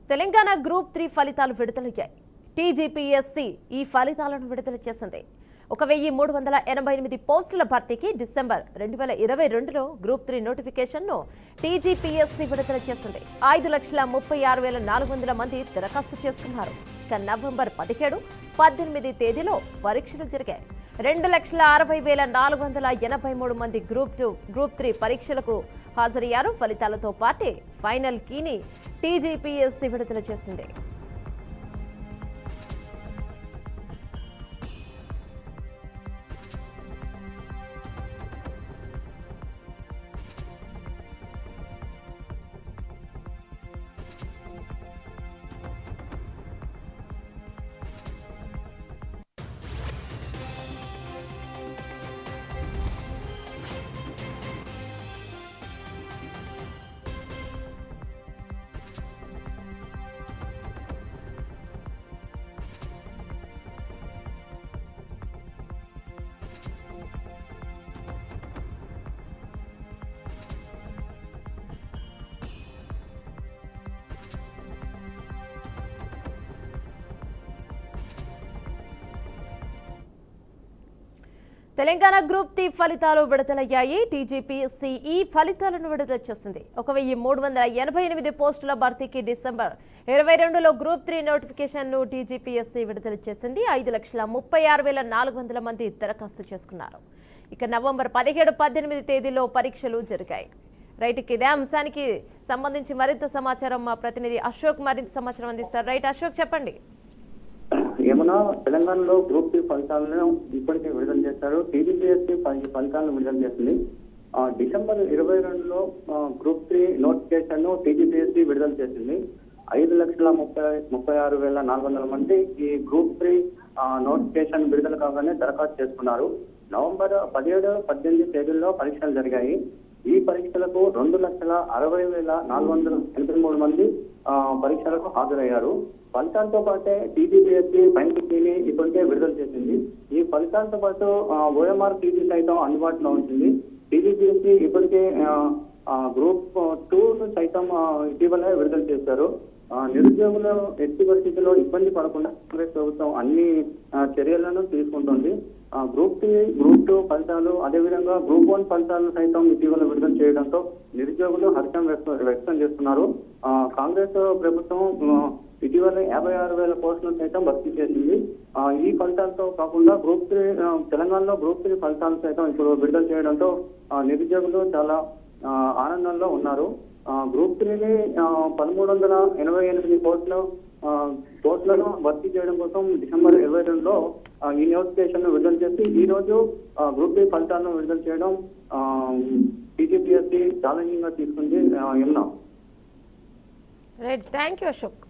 Telangana group 3 ఫలితాలు విడుదలయ్యాయి. TGPSC ఈ ఫలితాలను విడుదల చేసింది. 1388 పోస్టుల భర్తీకి డిసెంబర్ 2022లో గ్రూప్ 3 నోటిఫికేషన్ను టీజీపీఎస్సీ విడుదల చేసింది. 5,36,400 మంది దరఖాస్తు చేసుకున్నారు. ఇక నవంబర్ 17, 18 తేదీలో పరీక్షలు జరిగాయి. 2,60,483 మంది గ్రూప్ 3 పరీక్షలకు హాజరయ్యారు. ఫలితాలతో పాటు ఫైనల్ కీని టీజీపీఎస్సీ విడుదల చేసింది. తెలంగాణ గ్రూప్ 3 ఫలితాలు విడుదలయ్యాయి. టీజీపీఎస్సీ ఈ ఫలితాలను విడుదల చేసింది. 1388 పోస్టుల భర్తీకి డిసెంబర్ 22లో గ్రూప్ 3 నోటిఫికేషన్ను టీజీపీఎస్సీ విడుదల చేసింది. 5,36,400 మంది దరఖాస్తు చేసుకున్నారు. ఇక నవంబర్ 17, 18 తేదీలో పరీక్షలు జరిగాయి. రైట్, ఇదే అంశానికి సంబంధించి మరింత సమాచారం మా ప్రతినిధి అశోక్ మరింత సమాచారం అందిస్తారు. రైట్ అశోక్, చెప్పండి. ఏమన్నా తెలంగాణలో గ్రూప్ 3 ఫలితాలను ఇప్పటికే విడుదల చేశారు. టీజీపీఎస్సీ ఫలితాలను విడుదల చేసింది. డిసెంబర్ 22లో గ్రూప్ 3 నోటిఫికేషన్ ను టీజీపీఎస్సీ విడుదల చేసింది. 5,36,400 మంది ఈ గ్రూప్ 3 నోటిఫికేషన్ విడుదల కాగానే దరఖాస్తు చేసుకున్నారు. నవంబర్ 17, 18 తేదీల్లో పరీక్షలు జరిగాయి. ఈ పరీక్షలకు 2,60,483 మంది పరీక్షలకు హాజరయ్యారు. ఫలితాలతో పాటే టీజీపీఎస్సీ ఫైనల్ కీని ఇప్పటికే విడుదల చేసింది. ఈ ఫలితాలతో పాటు ఓఎంఆర్ సీటీ సైతం అందుబాటులో ఉంటుంది. టీజీపీఎస్సీ ఇప్పటికే గ్రూప్ 2 సైతం ఇటీవలే విడుదల చేశారు. నిరుద్యోగులు ఎట్టి పరిస్థితుల్లో ఇబ్బంది పడకుండా కాంగ్రెస్ ప్రభుత్వం అన్ని చర్యలను తీసుకుంటుంది. గ్రూప్ 2 ఫలితాలు, అదేవిధంగా గ్రూప్ 1 ఫలితాలను సైతం ఇటీవల విడుదల చేయడంతో నిరుద్యోగులు హర్షం వ్యక్తం చేస్తున్నారు. కాంగ్రెస్ ప్రభుత్వం ఇటీవల 56,000 పోస్టులను సైతం భర్తీ చేసింది. ఈ ఫలితాలతో కాకుండా గ్రూప్ 3 తెలంగాణలో గ్రూప్ 3 ఫలితాలు సైతం ఇప్పుడు విడుదల చేయడంతో నిరుద్యోగులు చాలా ఆనందంలో ఉన్నారు. గ్రూప్ 3ని 1388 పోస్టులను భర్తీ చేయడం కోసం డిసెంబర్ 22లో ఈ నోటిఫికేషన్ విడుదల చేసి ఈ రోజు గ్రూప్ 3 ఫలితాలను విడుదల చేయడం టీజీపీఎస్సీ ఛాలెంజింగ్ గా తీసుకుంది. Right, thank you Ashok.